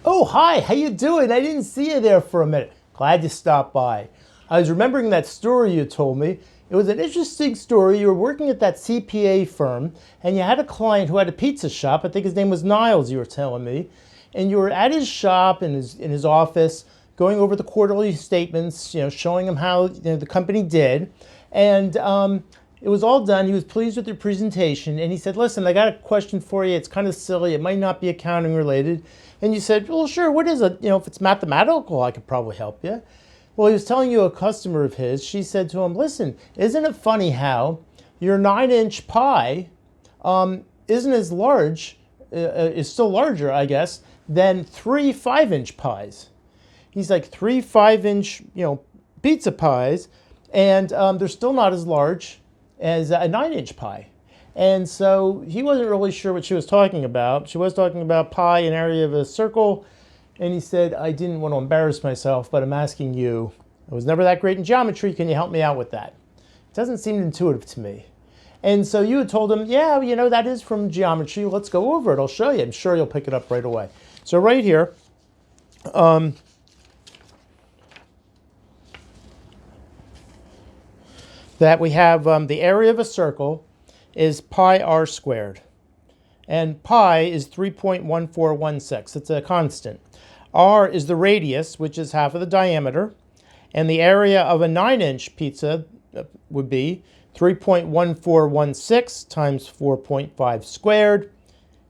Oh, hi, how you doing? I didn't see you there for a minute. Glad you stopped by. I was remembering that story you told me. It was an interesting story. You were working at that CPA firm, and you had a client who had a pizza shop. I think his name was Niles, you were telling me. And you were at his shop in his office, going over the quarterly statements, showing him how the company did. And it was all done. He was pleased with your presentation, and he said, "Listen, I got a question for you. It's kind of silly. It might not be accounting related." And you said, "Well, sure. What is it? If it's mathematical, I could probably help you." Well, he was telling you a customer of his. She said to him, "Listen, isn't it funny how your 9-inch pie isn't as large, is still larger, I guess, than three 5-inch pies?" He's like, three 5-inch, pizza pies, and they're still not as large as a 9-inch pie. And so he wasn't really sure what she was talking about. She was talking about pi, an area of a circle. And he said, "I didn't want to embarrass myself, but I'm asking you. I was never that great in geometry. Can you help me out with that?" It doesn't seem intuitive to me. And so you had told him, "Yeah, that is from geometry. Let's go over it. I'll show you. I'm sure you'll pick it up right away." So right here, that we have the area of a circle is pi r squared. And pi is 3.1416. It's a constant. R is the radius, which is half of the diameter. And the area of a 9-inch pizza would be 3.1416 times 4.5 squared.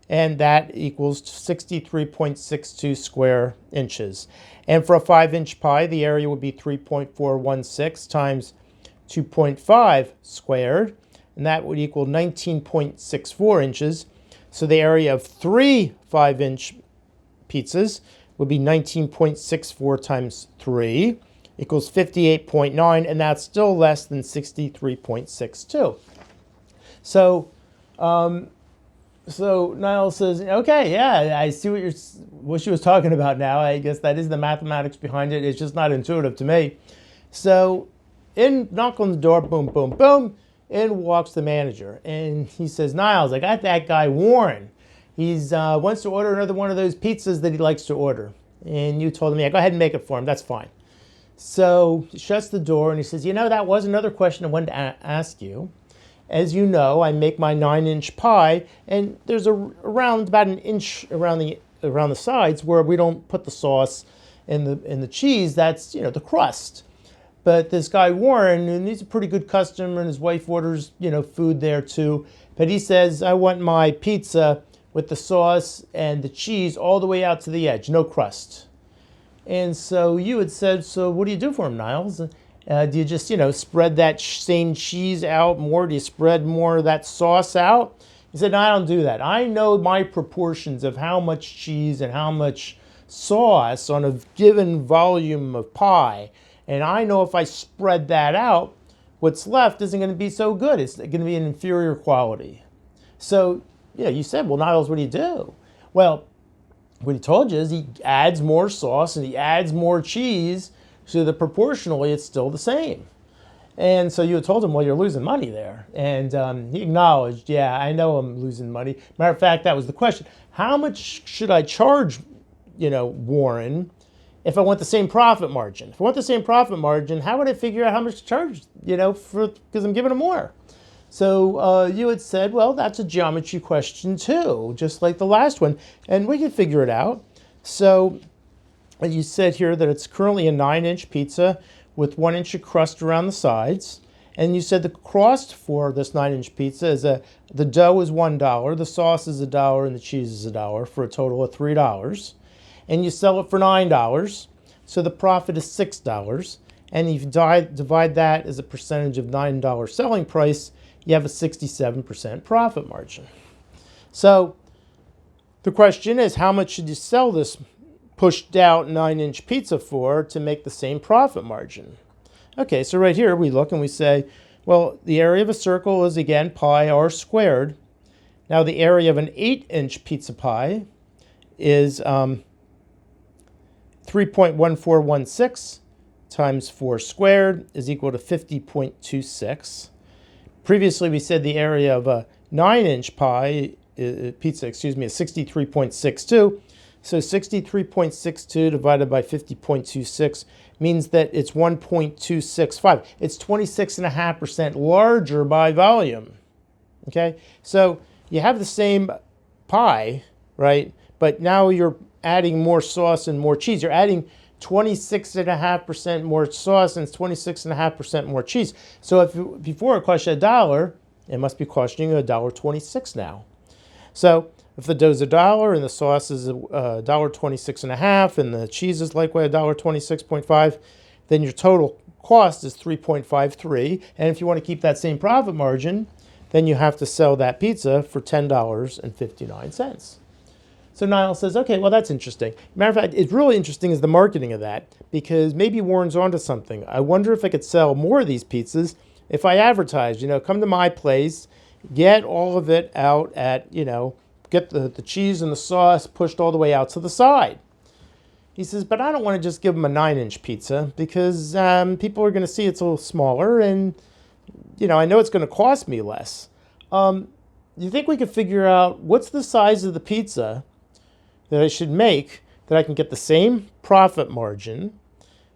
And that equals 63.62 square inches. And for a 5-inch pie, the area would be 3.416 times 2.5 squared. And that would equal 19.64 inches. So the area of three 5-inch pizzas would be 19.64 times 3 equals 58.9, and that's still less than 63.62. So Niles says, "Okay, yeah, I see what she was talking about now. I guess that is the mathematics behind it. It's just not intuitive to me." So knock on the door, boom, boom, boom. In walks the manager, and he says, "Niles, I got that guy Warren. He's wants to order another one of those pizzas that he likes to order." And you told him, "Yeah, go ahead and make it for him. That's fine." So he shuts the door, and he says, "That was another question I wanted to ask you. As you know, I make my 9-inch pie, and there's around about an inch around the sides where we don't put the sauce and the cheese. That's the crust. But this guy Warren, and he's a pretty good customer, and his wife orders, food there too. But he says, I want my pizza with the sauce and the cheese all the way out to the edge, no crust." And so you had said, "So what do you do for him, Niles? Do you just, spread that same cheese out more? Do you spread more of that sauce out?" He said, "No, I don't do that. I know my proportions of how much cheese and how much sauce on a given volume of pie. And I know if I spread that out, what's left isn't going to be so good. It's going to be an inferior quality." So, you said, "Well, Niles, what do you do?" Well, what he told you is he adds more sauce and he adds more cheese so that proportionally it's still the same. And so you had told him, "Well, you're losing money there." And he acknowledged, "Yeah, I know I'm losing money." Matter of fact, that was the question. How much should I charge, Warren, if I want the same profit margin? If I want the same profit margin, how would I figure out how much to charge, because I'm giving him more? So you had said, "Well, that's a geometry question too, just like the last one, and we can figure it out." So you said here that it's currently a 9-inch pizza with 1 inch of crust around the sides. And you said the cost for this 9-inch pizza is the dough is $1, the sauce is $1, and the cheese is $1 for a total of $3. And you sell it for $9, so the profit is $6. And if you divide that as a percentage of $9 selling price, you have a 67% profit margin. So the question is, how much should you sell this pushed out 9-inch pizza for to make the same profit margin? Okay, so right here we look and we say, well, the area of a circle is again pi r squared. Now the area of an 8-inch pizza pie is 3.1416 times 4 squared is equal to 50.26. Previously, we said the area of a 9-inch pizza is 63.62. So 63.62 divided by 50.26 means that it's 1.265. It's 26.5% larger by volume. Okay, so you have the same pie, right? But now you're adding more sauce and more cheese. You're adding 26.5% more sauce and 26.5% more cheese. So if before it cost you $1, it must be costing you $1.26 now. So if the dough's $1 and the sauce is $1.26.5 and the cheese is likewise $1.26.5, then your total cost is $3.53. And if you want to keep that same profit margin, then you have to sell that pizza for $10.59. So Niall says, okay, well, that's interesting. Matter of fact, it's really interesting is the marketing of that, because maybe Warren's onto something. I wonder if I could sell more of these pizzas if I advertised, come to my place, get all of it out at, get the cheese and the sauce pushed all the way out to the side. He says, but I don't want to just give them a 9-inch pizza because people are going to see it's a little smaller and, I know it's going to cost me less. You think we could figure out what's the size of the pizza that I should make that I can get the same profit margin?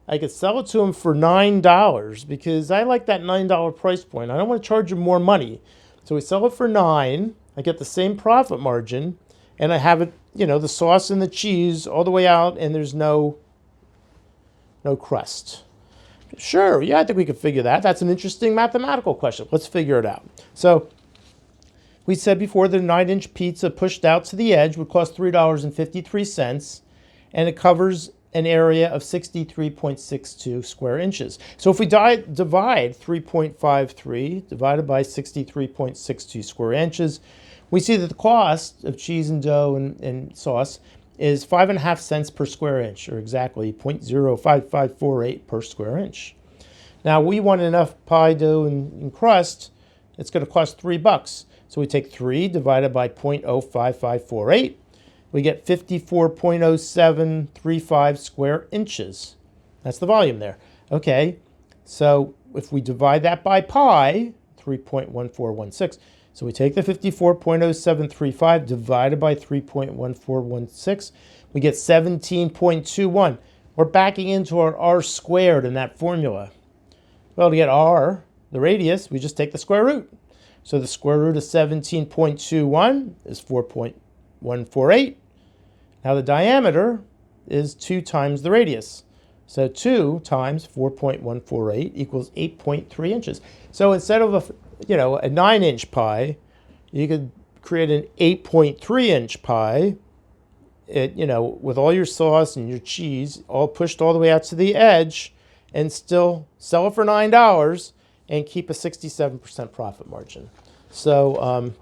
I could sell it to them for $9 because I like that $9 price point. I don't want to charge them more money. So we sell it for $9. I get the same profit margin, and I have it, the sauce and the cheese all the way out, and there's no crust. Sure, yeah, I think we could figure that. That's an interesting mathematical question. Let's figure it out. So we said before that a 9-inch pizza pushed out to the edge would cost $3.53, and it covers an area of 63.62 square inches. So if we divide 3.53 divided by 63.62 square inches, we see that the cost of cheese and dough and sauce is 5.5 cents per square inch, or exactly 0.05548 per square inch. Now we want enough pie dough and crust, it's going to cost $3. So we take 3 divided by 0.05548. We get 54.0735 square inches. That's the volume there. Okay, so if we divide that by pi, 3.1416. So we take the 54.0735 divided by 3.1416. We get 17.21. We're backing into our r squared in that formula. Well, to get r, the radius, we just take the square root. So the square root of 17.21 is 4.148. Now the diameter is 2 times the radius. So 2 times 4.148 equals 8.3 inches. So instead of a 9-inch pie, you could create an 8.3-inch pie, with all your sauce and your cheese all pushed all the way out to the edge, and still sell it for $9 and keep a 67% profit margin. So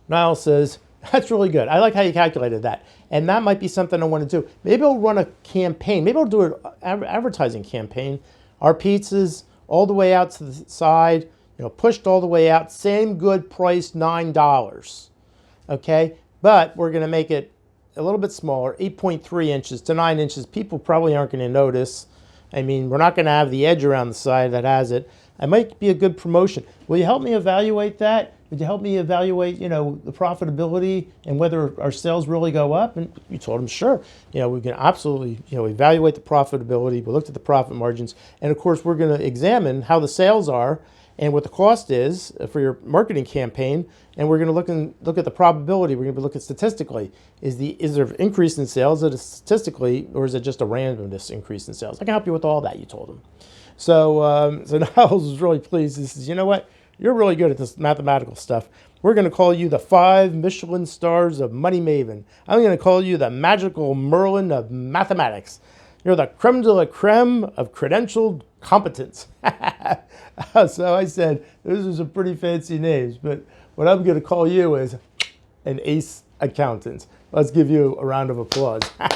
Niall says, that's really good. I like how you calculated that. And that might be something I want to do. Maybe I'll run a campaign. Maybe I'll do an advertising campaign. Our pizzas all the way out to the side, pushed all the way out, same good price, $9. Okay? But we're going to make it a little bit smaller, 8.3 inches to 9 inches. People probably aren't going to notice. I mean, we're not going to have the edge around the side that has it. It might be a good promotion. Will you help me evaluate that? Would you help me evaluate, the profitability and whether our sales really go up? And you told him, sure. We can absolutely, evaluate the profitability. We looked at the profit margins. And of course, we're going to examine how the sales are and what the cost is for your marketing campaign. And we're going to look at the probability. We're going to look at statistically. Is there an increase in sales? Is it statistically, or is it just a randomness increase in sales? I can help you with all that, you told him. So Niles was really pleased. He says, you know what? You're really good at this mathematical stuff. We're going to call you the 5 Michelin stars of Money Maven. I'm going to call you the magical Merlin of mathematics. You're the creme de la creme of credentialed competence. So I said, those are some pretty fancy names, but what I'm going to call you is an ace accountant. Let's give you a round of applause. All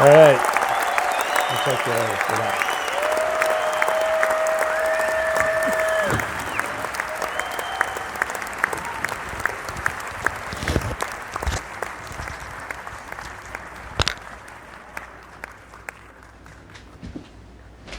right. I'll take care of that.